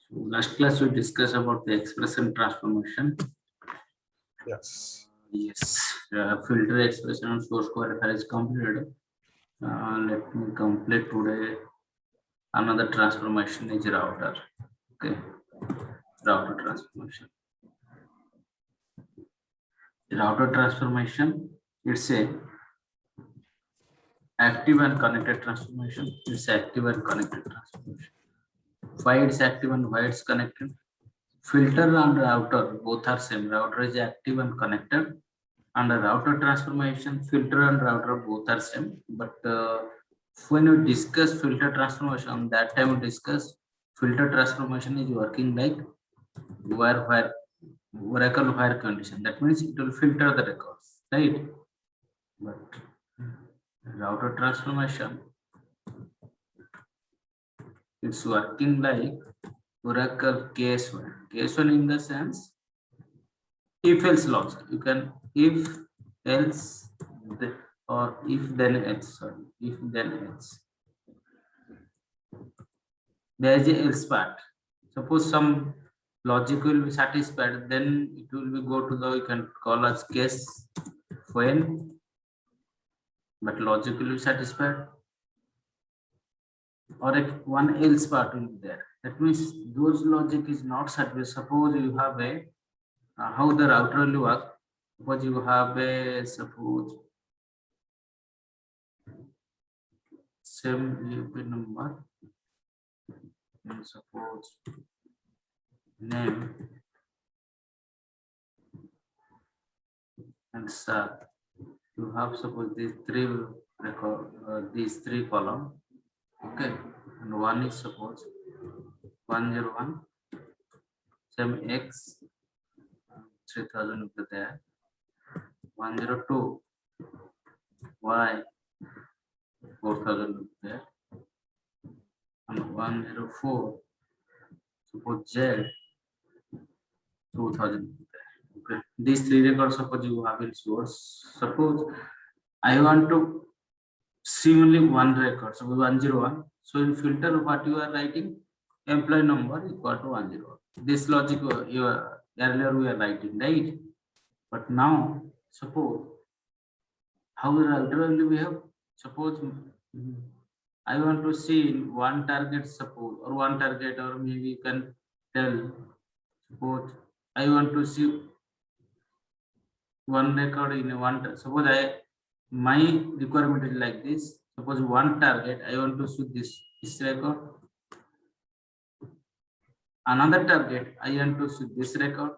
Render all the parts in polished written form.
So last class we discussed about the expression transformation. Yes. Yes, filter expression and source qualifier is completed. Let me complete today another transformation is router. Okay, router transformation. Router transformation, it's a active and connected transformation. It's active and connected transformation. Why it's active and why it's connected? Filter and router both are same. Router is active and connected. Under router transformation, filter and router both are same. But when you discuss filter transformation, that time we discuss filter transformation is working like where record where condition. That means it will filter the records, right? But router transformation, it's working like Oracle case one. Case one in the sense if else logic. You can if else or if then else. Sorry, if then else. There is a else part. Suppose some logic will be satisfied, then it will be go to the you can call as case when, but logic will be satisfied, or one else part will be there. That means those logic is not satisfied. Suppose you have a how the router will work. Suppose you have a suppose same UP number and suppose name and star. You have suppose these three record these three column. Okay, and one is suppose 101 same x 3000 will be there, 102 y 4000 will be there, and 104 suppose z 2000 will be there. Okay, these three records suppose you have in source. Suppose I want to see only one record, so 101. So in filter, what you are writing, employee number equal to 101. This logic you are, earlier we are writing, right? But now suppose how literally we have suppose I want to see one target suppose or one target or maybe you can tell suppose I want to see one record in a one suppose my requirement is like this. Suppose one target I want to see this record, another target I want to see this record,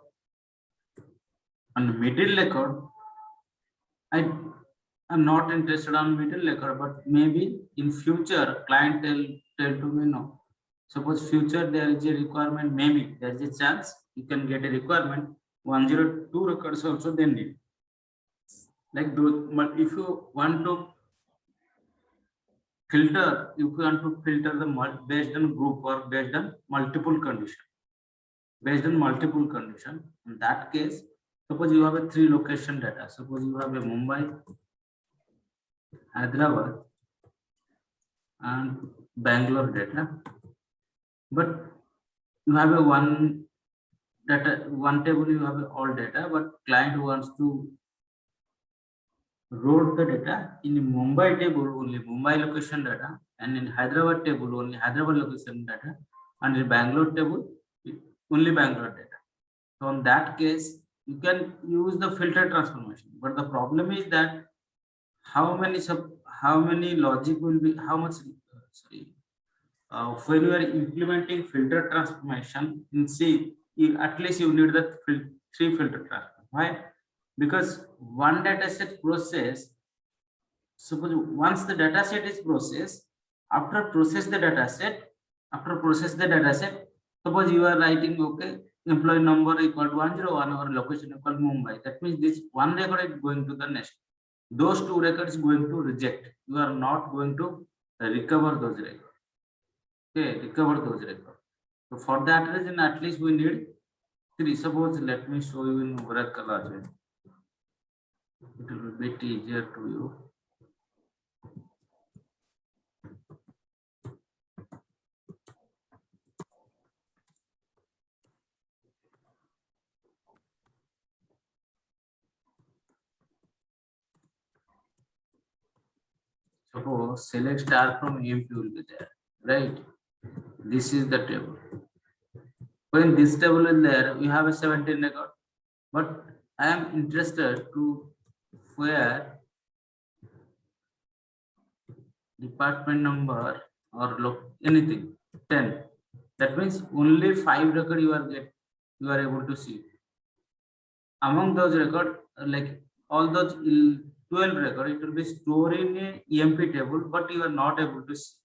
and middle record I am not interested on middle record, but maybe in future client tell to me no. Suppose future there is a requirement, maybe there is a chance you can get a requirement 102 records also then need. Like those, but if you want to filter, if you want to filter the based on group or based on multiple condition. Based on multiple condition, in that case, suppose you have a 3 location data. Suppose you have a Mumbai, Hyderabad, and Bangalore data, but you have a one table, you have all data, but client wants to load the data in Mumbai table only Mumbai location data, and in Hyderabad table only Hyderabad location data, and in Bangalore table only Bangalore data. So in that case, you can use the filter transformation, but the problem is that how many logic will be how much when you are implementing filter transformation in C, at least you need the 3 filter transformation. Why? Because one data set process, suppose once the data set is processed, after process the data set, suppose you are writing okay, employee number equal to 101 or location equal to Mumbai. That means this one record is going to the next. Those 2 records going to reject. You are not going to recover those records. Okay, recover those records. So for that reason, at least we need 3. Suppose let me show you in Oracle as well. It will be a bit easier to you. Suppose select star from EMP will be there, right? This is the table. When this table is there, we have a 17 record. But I am interested to where department number or anything 10. That means only 5 record you are able to see. Among those record, like all those 12 record, it will be stored in a EMP table, but you are not able to see.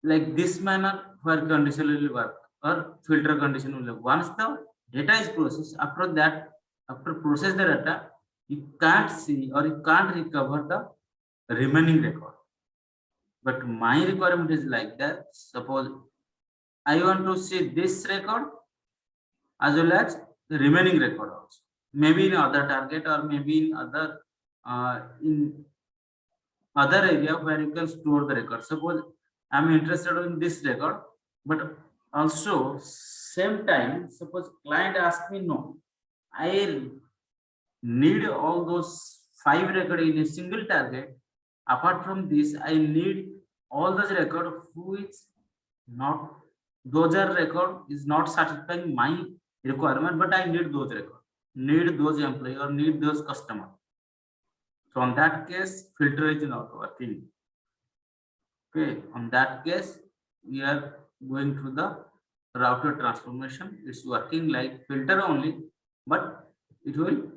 Like this manner where condition will work or filter condition will work. Once the data is processed, after that, after process the data, you can't see or you can't recover the remaining record. But my requirement is like that. Suppose I want to see this record as well as the remaining record also. Maybe in other target or maybe in other area where you can store the record. Suppose I'm interested in this record, but also same time, suppose client asks me, no, I need all those 5 record in a single target. Apart from this, I need all those record which not those are record is not satisfying my requirement, but I need those record, need those employee or need those customer. So on that case, filter is not working. Okay, on that case, we are going through the router transformation. It's working like filter only, but it will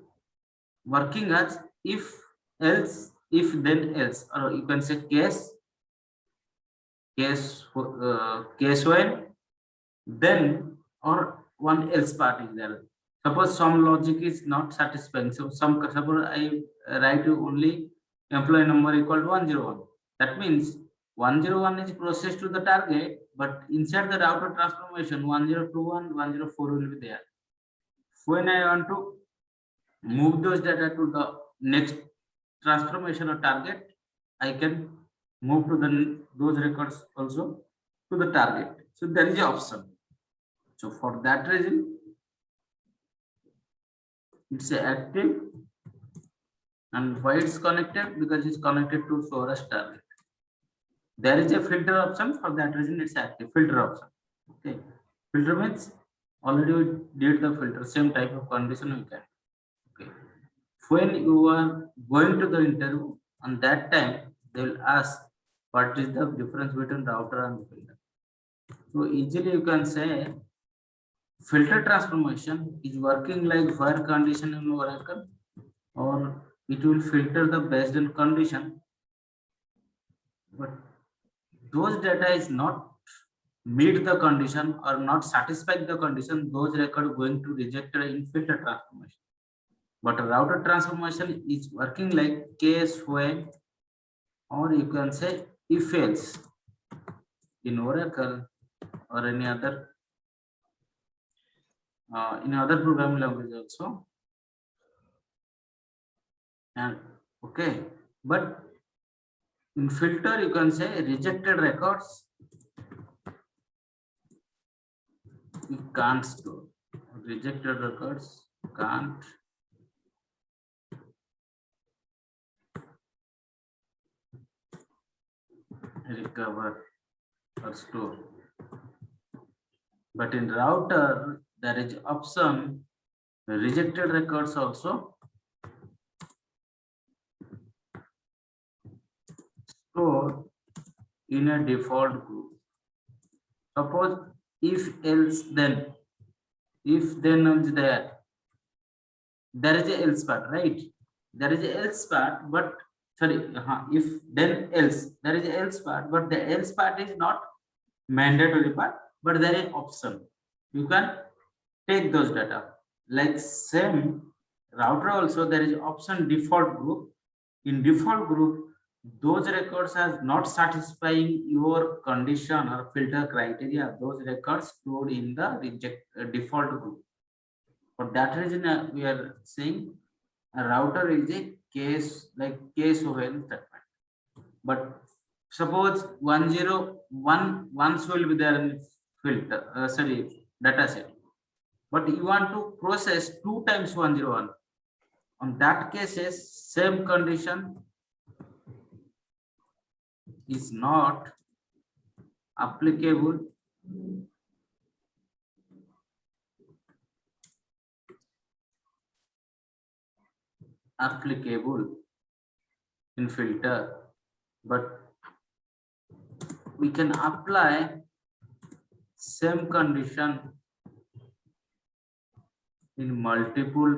working as if else, if then else, or you can say case when, then, or one else part is there. Suppose some logic is not satisfying. So suppose I write only employee number equal to 101. That means 101 is processed to the target, but inside the router transformation 1021, 104 will be there. When I want to move those data to the next transformation or target, I can move to those records also to the target. So there is an option. So for that reason, it's active. And why it's connected? Because it's connected to storage target. There is a filter option. For that reason, it's active filter option. Okay, filter means already we did the filter, same type of condition we can. Okay, when you are going to the interview, on that time they will ask what is the difference between router and filter. So easily you can say filter transformation is working like where condition in Oracle, or it will filter the based on condition, but those data is not meet the condition or not satisfy the condition, those record going to rejected in filter transformation. But router transformation is working like case when, or you can say if else in Oracle or any other in other programming language also. And okay, but in filter you can say rejected records you can't store. Rejected records can't recover or store. But in router there is option rejected records also stored in a default group. Suppose if else then, if then is there is a else part, right? There is a else part, but sorry, if then else, there is a else part, but the else part is not mandatory part, but there is option. You can take those data. Like same router also there is option default group. In default group, those records are not satisfying your condition or filter criteria. Those records stored in the default group. For that reason, we are saying a router is a case like case when statement. But suppose 101 once will be there in filter, data set. But you want to process 2 times 101. On that cases, same condition is not applicable in filter, but we can apply same condition in multiple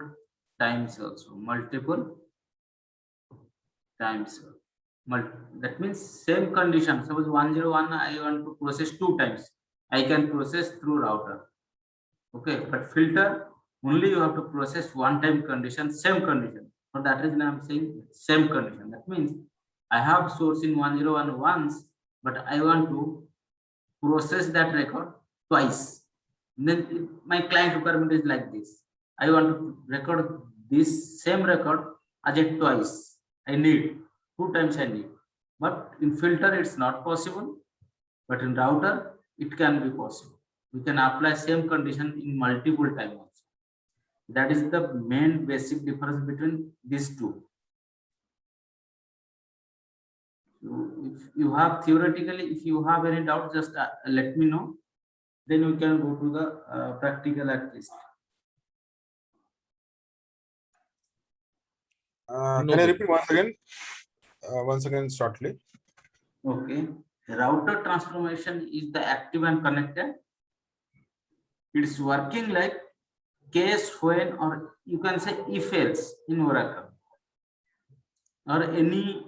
times also. That means same condition. Suppose 101 I want to process 2 times. I can process through router. Okay, but filter only you have to process 1 time condition, same condition. For that reason I am saying same condition. That means I have source in 101 once, but I want to process that record twice. Then my client requirement is like this. I want to record this same record as a twice. I need 2 times I need. But in filter it's not possible. But in router it can be possible. We can apply same condition in multiple times also. That is the main basic difference between these two. So if you have theoretically, if you have any doubt, just let me know. Then we can go to the practical at least. Can I repeat once again shortly? Okay. The router transformation is the active and connected. It's working like case when, or you can say if else in Oracle or any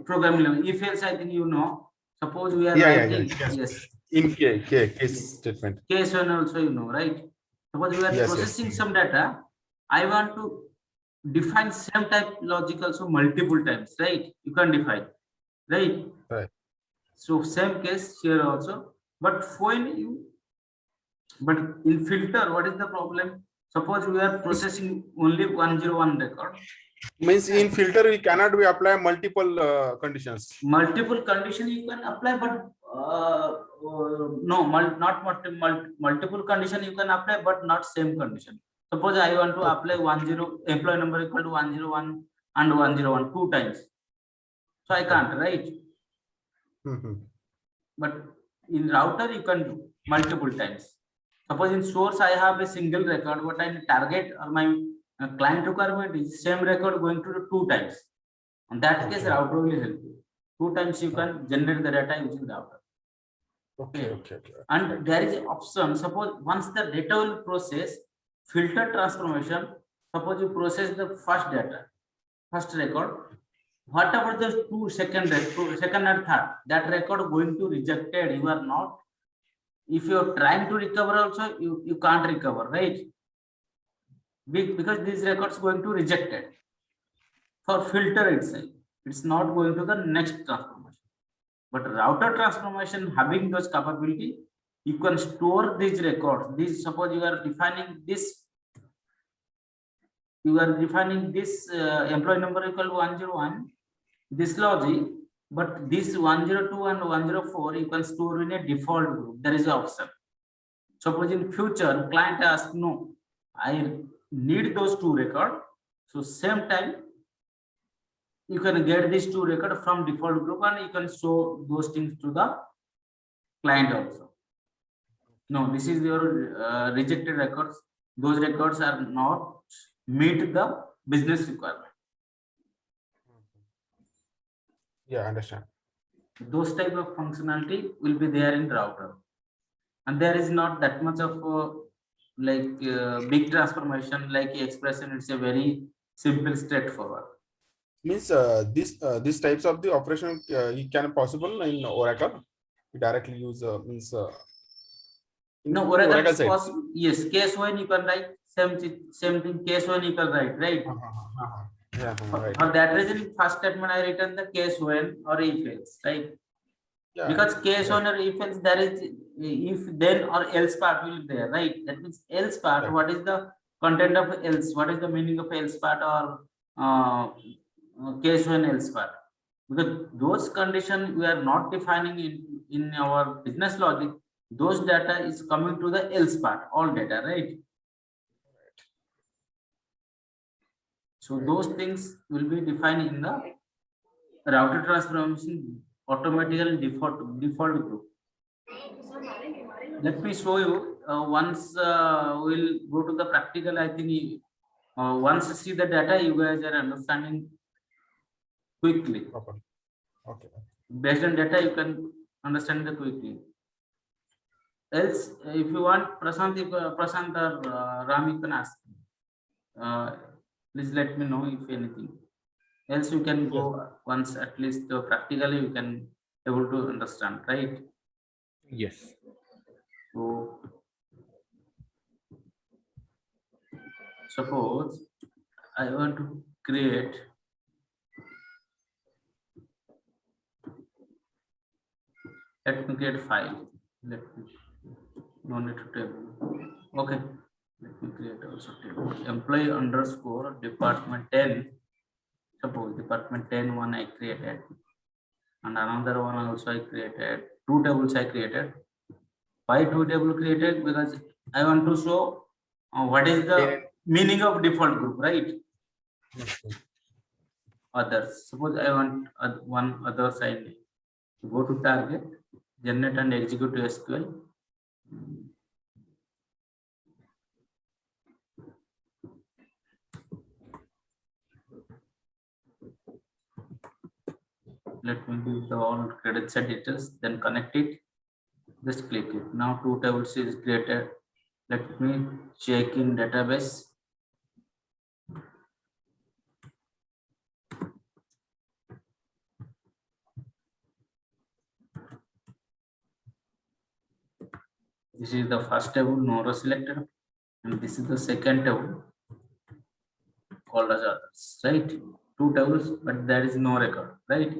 programming language. If else, I think you know. Suppose we are writing yes. In case statement. Case when also you know, right? Suppose we are processing some data. I want to define same type logic also multiple times, right? You can define, right? Right. So same case here also, but but in filter, what is the problem? Suppose we are processing only 101 record. Means in filter we cannot be apply multiple conditions. Multiple condition you can apply, but no, not multiple condition you can apply, but not same condition. Suppose I want to apply 10 employee number equal to 101 and 101 2 times. So I can't, right? But in router you can do multiple times. Suppose in source I have a single record, what I target or my client requirement is same record going to do 2 times. In that case, router will help you. 2 times you can generate the data using router. Okay. And there is an option. Suppose once the data will process, filter transformation. Suppose you process the first data, first record. Whatever the 2 second and third, that record going to rejected. You are not. If you are trying to recover also, you can't recover, right? Because these records going to rejected. For filter itself, it's not going to the next transformation. But router transformation having those capability, you can store these records. This suppose you are defining this. You are defining this employee number equal to 101. This logic, but this 102 and 104 you can store in a default group. There is an option. Suppose in future client asks, no, I need those 2 records. So same time you can get these 2 records from default group and you can show those things to the client also. No, this is your rejected records. Those records are not meet the business requirement. Yeah, understand. Those type of functionality will be there in router, and there is not that much of big transformation like expression. It's a very simple, straightforward. Means these types of the operation you can possible in Oracle. You directly use no, Oracle is possible. Yes, case when you can write same thing. Case when you can write, right? Yeah, right. For that reason, first statement I written the case when or if else, right? Yeah, because case when or if else, there is if then or else part will be there, right? That means else part. Right. What is the content of else? What is the meaning of else part or case when else part? Because those conditions we are not defining in our business logic. Those data is coming to the else part, all data, right? So those things will be defined in the router transformation automatically default group. Let me show you. Once we'll go to the practical. I think once you see the data, you guys are understanding quickly. Properly. Okay. Based on data, you can understand the quickly. Else, if you want, Prashant or Ram, you can ask. Please let me know if anything. Else, you can go once at least practically you can able to understand, right? Yes. So, suppose I want to create let me create a file. Let me no need to table. Okay. Let me create also table. Employee underscore department 10. Suppose department 10 one I created. And another one also I created. Two tables I created. Why two table created? Because I want to show what is the meaning of default group, right? Others. Suppose I want one other side. Go to target, generate and execute to SQL. Let me give the all credits and details, then connect it. Just click it. Now two tables is created. Let me check in database. This is the first table, no row selected, and this is the second table called as others, right? Two tables, but there is no record, right?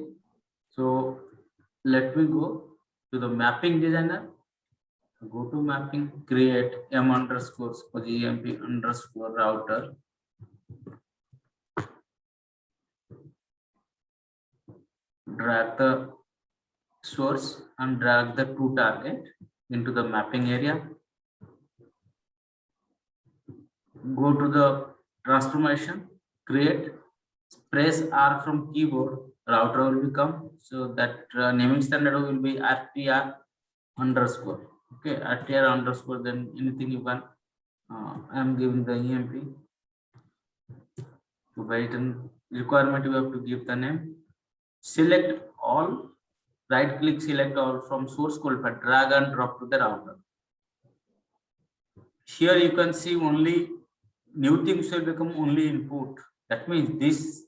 So let me go to the mapping designer. Go to mapping, create m underscore emp underscore router. Drag the source and drag the to target into the mapping area. Go to the transformation, create, press R from keyboard, router will become, so that naming standard will be RTR underscore. Okay, RTR underscore, then anything you can. I am giving the EMP. To write an requirement, you have to give the name. Select all, right click, select all from source code, but drag and drop to the router. Here you can see only new things will become only input. That means this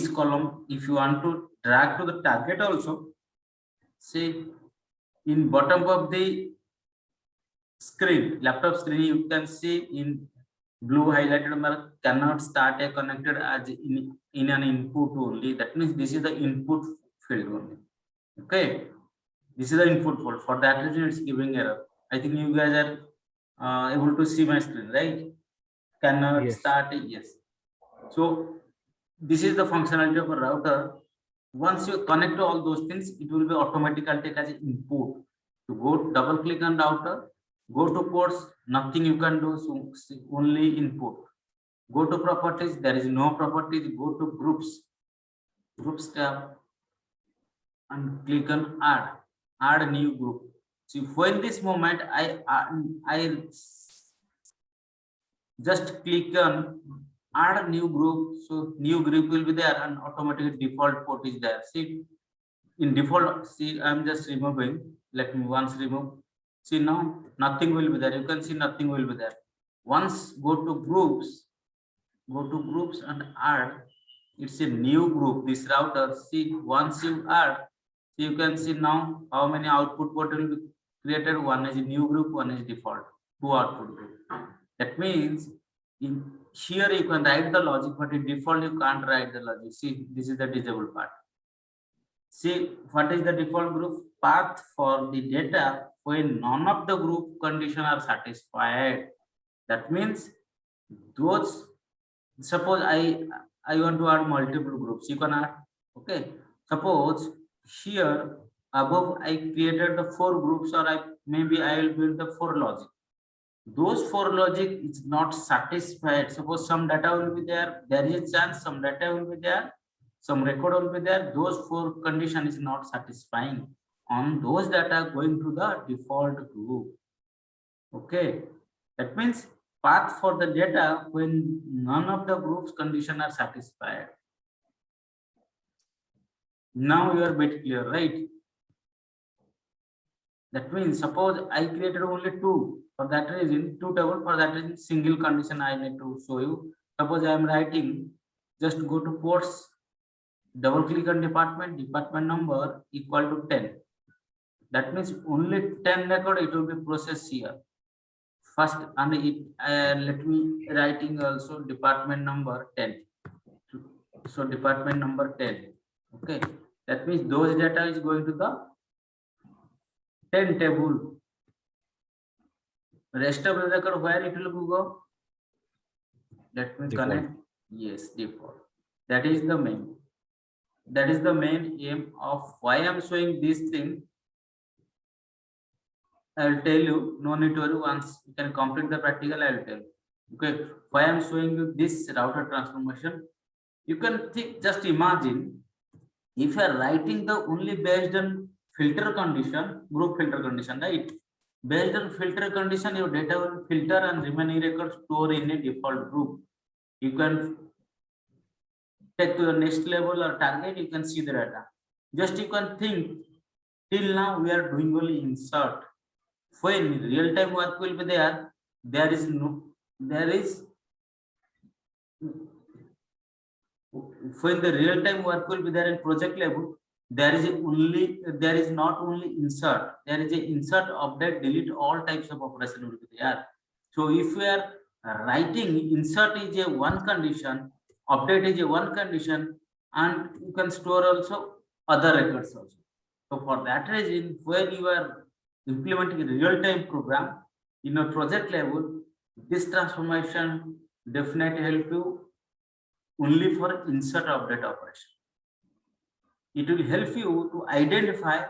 column, if you want to drag to the target also, say in bottom of the screen, laptop screen, you can see in blue highlighted mark cannot start a connected as in an input only. That means this is the input field only. Okay, this is the input field. For that reason, it's giving error. I think you guys are able to see my screen, right? Cannot start. Yes. So this is the functionality of a router. Once you connect to all those things, it will be automatically take as input. To go double click on router, go to ports, nothing you can do, so only input. Go to properties, there is no properties. Go to groups tab, and click on add a new group. See, when this moment I just click on add a new group, so new group will be there and automatically default port is there. See, in default, see, I'm just removing. Let me once remove. See, now nothing will be there. You can see nothing will be there. Once go to groups and add. It's a new group. This router. See, once you add, you can see now how many output port will be created. One is a new group, one is default. Two output group. That means in here you can write the logic, but in default you can't write the logic. See, this is the disabled part. See, what is the default group path for the data when none of the group condition are satisfied? That means those, suppose I want to add multiple groups, you can add. Okay, suppose here above I created the 4 groups, or maybe I will build the 4 logic. Those 4 logic is not satisfied. Suppose some data will be there, there is a chance some data will be there, some record will be there. Those 4 condition is not satisfying on those data going to the default group. Okay, that means path for the data when none of the groups condition are satisfied. Now you are bit clear, right? That means suppose I created only 2, for that reason 2 table, for that reason single condition I need to show you. Suppose I am writing, just go to ports, double click on department number equal to 10. That means only 10 record it will be processed here first, and it let me writing also department number 10. So department number 10. Okay, that means those data is going to the 10 table. Rest of the record where it will go? Let me Default. connect. Yes, default. That is the main. That is the main aim of why I am showing this thing. I will tell you. No need to worry. Once you can complete the practical, I will tell you. Okay. Why I am showing you this router transformation? You can think. Just imagine if you are writing the only based on filter condition, group filter condition, right? Based on filter condition, your data will filter and remaining records store in a default group. You can take to the next level or target, you can see the data. Just you can think, till now we are doing only insert. When real time work will be there, there is when the real time work will be there in project level, there is not only insert, there is a insert, update, delete, all types of operation will be there. So if we are writing, insert is a one condition, update is a one condition, and you can store also other records also. So for that reason, when you are implementing a real-time program in a project level, this transformation definitely help you only for insert update operation. It will help you to identify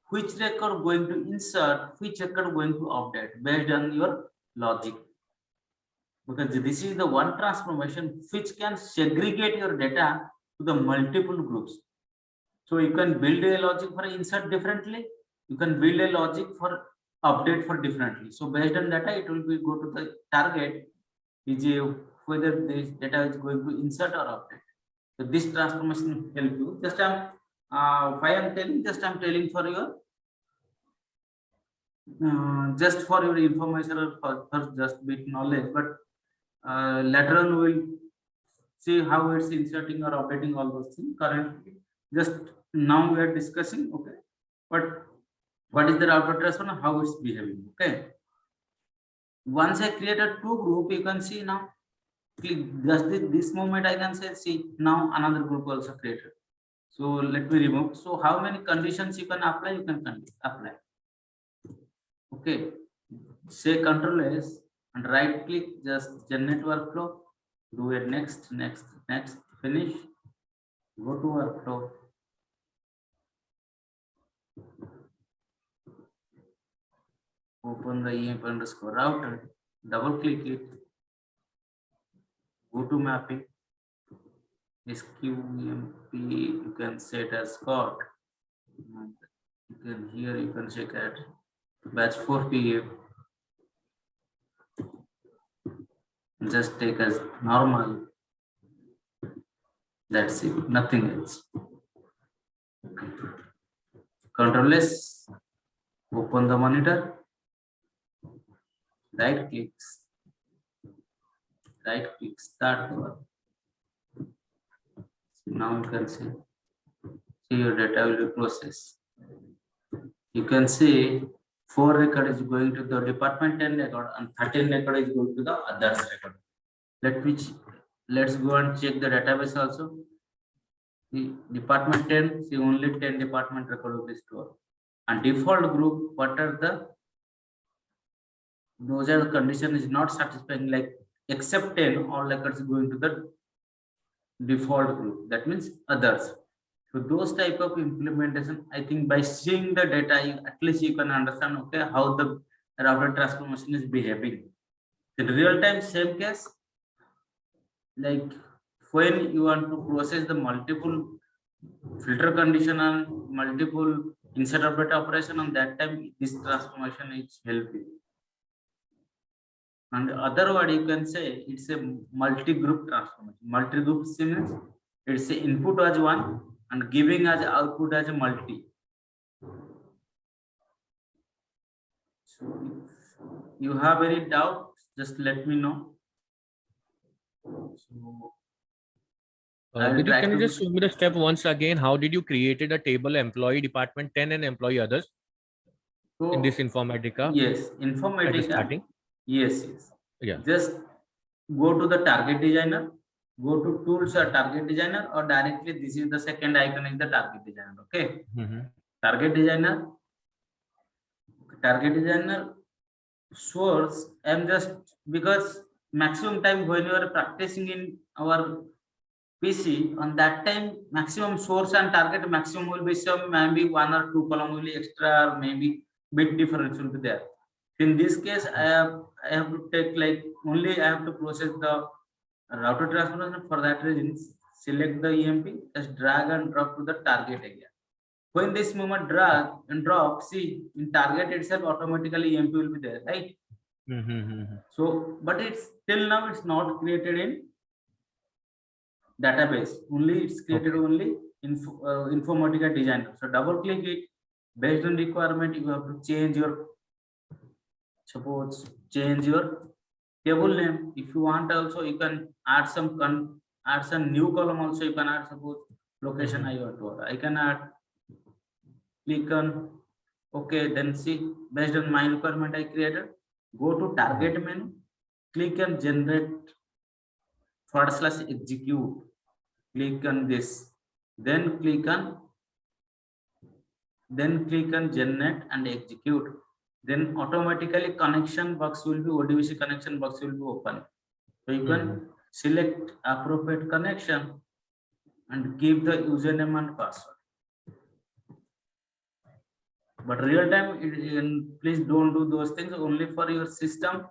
which record going to insert, which record going to update based on your logic. Because this is the one transformation which can segregate your data to the multiple groups. So you can build a logic for insert differently. You can build a logic for update for differently. So based on data, it will be go to the target, is whether this data is going to insert or update. So this transformation help you. Just why I'm telling, just I'm telling for your just for your information or for just bit knowledge, but later on we will see how it's inserting or updating all those things. Currently, just now we are discussing, okay, but what is the router transfer and how it's behaving. Okay, once I created 2 group, you can see now, click just this moment I can say, see now another group also created. So let me remove. So how many conditions you can apply? You can apply. Okay, say Control S and right click, just generate workflow, do a next, finish, go to workflow. Open the EMP underscore router, double click it, go to mapping, SQEMP, you can set as Scott. You can here you can check at batch 4 PM. Just take as normal. That's it, nothing else. Control S, open the monitor, right click, start work. Now you can see your data will be processed. You can see 4 record is going to the department 10 record and 13 record is going to the others record. Let's go and check the database also. The department 10, see only 10 department record will be stored. And default group, what are those are the condition is not satisfying, like except 10, all records going to the default group. That means others. So those type of implementation, I think by seeing the data, at least you can understand, okay, how the router transformation is behaving. In real time, same case, like when you want to process the multiple filter condition and multiple insert operator operation, on that time this transformation is helping. And other word you can say it's a multi-group transformation. Multi-group means it's a input as one and giving as output as a multi. So if you have any doubt, just let me know. So I will Vidit, try can you to- just show me the step once again? How did you created a table employee department 10 and employee others So in this Informatica yes, at the Informatica. starting? Yes. Yeah. Just go to the target designer, go to tools or target designer, or directly this is the second icon is the target designer. Okay. Target designer source. I'm just because maximum time when you are practicing in our PC, on that time maximum source and target maximum will be some, maybe one or two column will be extra, or maybe bit difference will be there. In this case, I have to take like only I have to process the router transformation. For that reason, select the EMP, just drag and drop to the target area. When this moment drag and drop, see in target itself automatically EMP will be there, right? So, but it's till now it's not created in database. Only it's created only in Informatica designer. So double click it. Based on requirement, you have to change your change your table name. If you want, also you can add some new column. Also you can add, suppose location I want to. I can add. Click on OK. Then see, based on my requirement I created. Go to target menu. Click on generate / execute. Click on this. Then click on generate and execute. Then automatically connection box will be ODBC connection box will be open. So you can select appropriate connection and give the username and password. But real time, please don't do those things. Only for your system.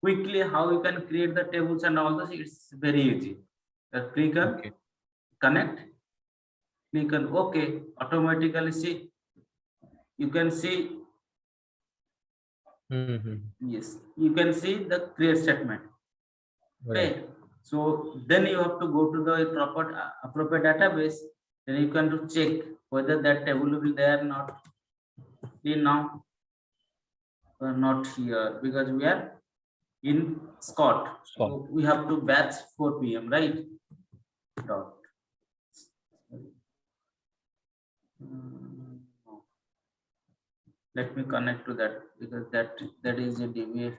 Quickly, how you can create the tables and all this, it's very easy. Click on connect. Click on OK. Automatically see. You can see. Yes, you can see the create statement. Okay. So then you have to go to the proper appropriate database. Then you can to check whether that table will be there or not. See now, not here because we are in Scott. So we have to batch 4 p.m. right? Dot. Let me connect to that because that is a deviate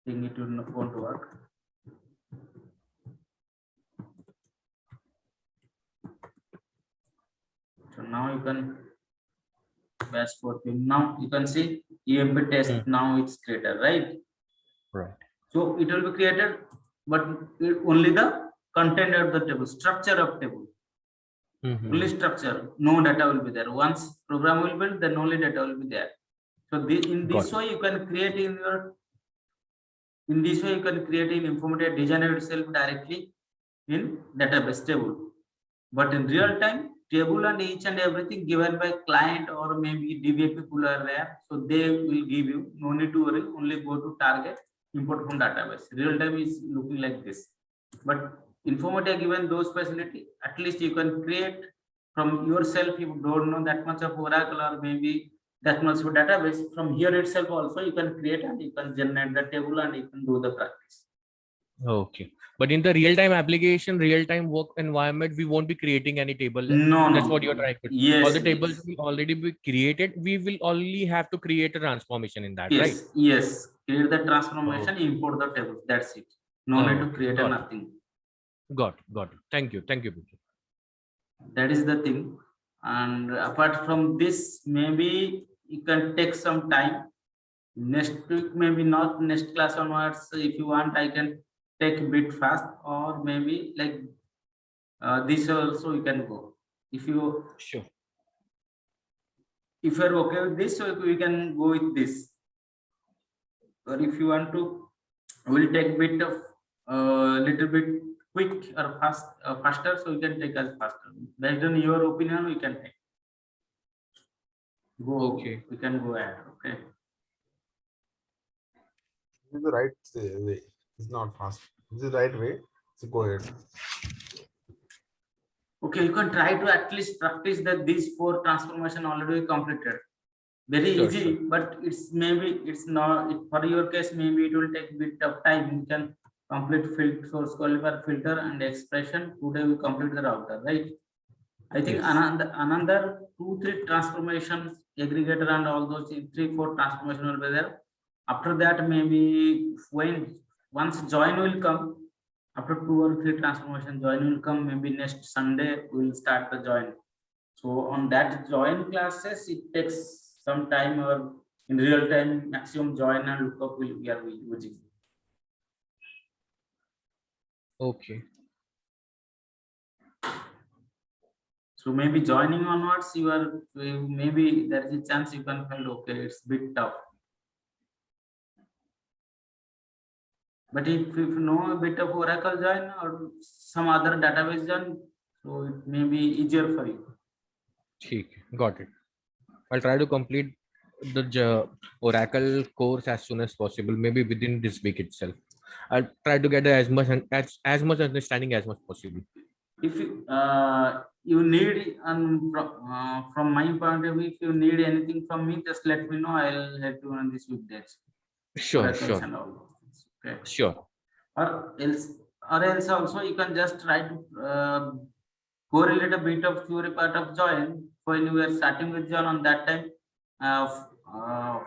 thing. It will not won't work. So now you can batch 4 p.m. Now you can see EMP test. Now it's created, right? Right. So it will be created, but only the content of the table, structure of table. Only structure, no data will be there. Once program will build, then only data will be there. So in this way you can create in Informatica designer itself directly in database table. But in real time, table and each and everything given by client or maybe DB people are there. So they will give you, no need to worry, only go to target, import from database. Real time is looking like this. But Informatica given those facility, at least you can create from yourself. You don't know that much of Oracle or maybe that much of database. From here itself also you can create and you can generate the table and you can do the practice. Okay. But in the real-time application, real-time work environment, we won't be creating any table. No, That's what you're trying to do. Yes. All the tables will already be created. We will only have to create a transformation in that, right? Yes. Create the transformation, import the tables. That's it. No need to create nothing. Got it. Thank you. That is the thing. And apart from this, maybe you can take some time. Next week, maybe not next class onwards. If you want, I can take a bit fast, or maybe like this also you can go. If you if you're okay with this, so we can go with this. Or if you want to, we'll take bit of little bit quick or faster, so you can take as faster. Based on your opinion, we can take. Go. Okay. We can go ahead. Okay. This is the right way. It's not fast. This is the right way. So go ahead. Okay, you can try to at least practice that these 4 transformation already completed. Very Sure, easy, but it's not for your case. Maybe it will take bit of time. You can complete source qualifier, filter, and expression. Today we complete the router, right? I think Yes. another 2-3 transformations, aggregator and all those 3-4 transformation will be there. After that, maybe once join will come, after 2 or 3 transformation, join will come. Maybe next Sunday we'll start the join. So on that join classes, it takes some time, or in real time maximum join and lookup we are using. Okay. So maybe joining onwards, maybe there is a chance you can feel okay, it's a bit tough. But if you know a bit of Oracle join or some other database join, so it may be easier for you. ठीक, got it. I'll try to complete the Oracle course as soon as possible, maybe within this week itself. I'll try to get as much understanding as much possible. If you need, from my point of view, if you need anything from me, just let me know. I'll help you on this with dates. Sure, Oracles sure, and all those things. Okay. sure. Or else also you can just try to correlate a bit of theory part of join when you were starting with join. On that time,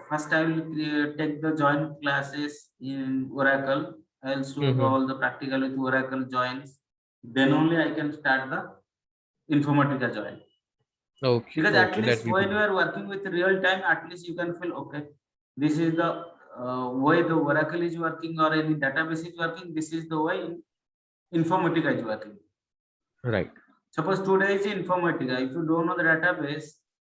first I will take the join classes in Oracle. I'll show you all the practical with Oracle joins. Then only I can start the Informatica join. Okay. Because okay, at least that will when be you are working with real time, at least you can feel okay. This is the way the Oracle is working, or any database is working. This is the way Informatica is working. right. Suppose today is Informatica. If you don't know the database,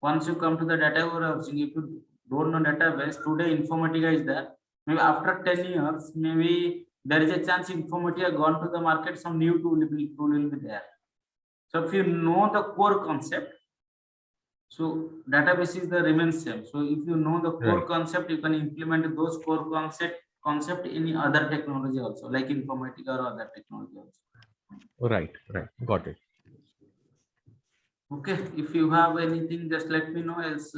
once you come to the data warehousing, if you don't know database, today Informatica is there. Maybe after 10 years, maybe there is a chance Informatica gone to the market, some new tool will be there. So if you know the core concept, so database is the remains same. So if you know the core Right. concept, you can implement those core concept in other technology also, like Informatica or other technology also. Right, got it. Okay, if you have anything, just let me know. Else,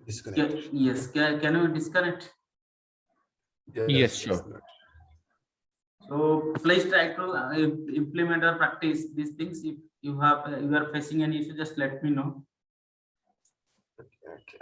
Disconnect. yes, can you disconnect? Yes, sure. disconnect. So please try to implement or practice these things. If you are facing any issue, just let me know. Okay.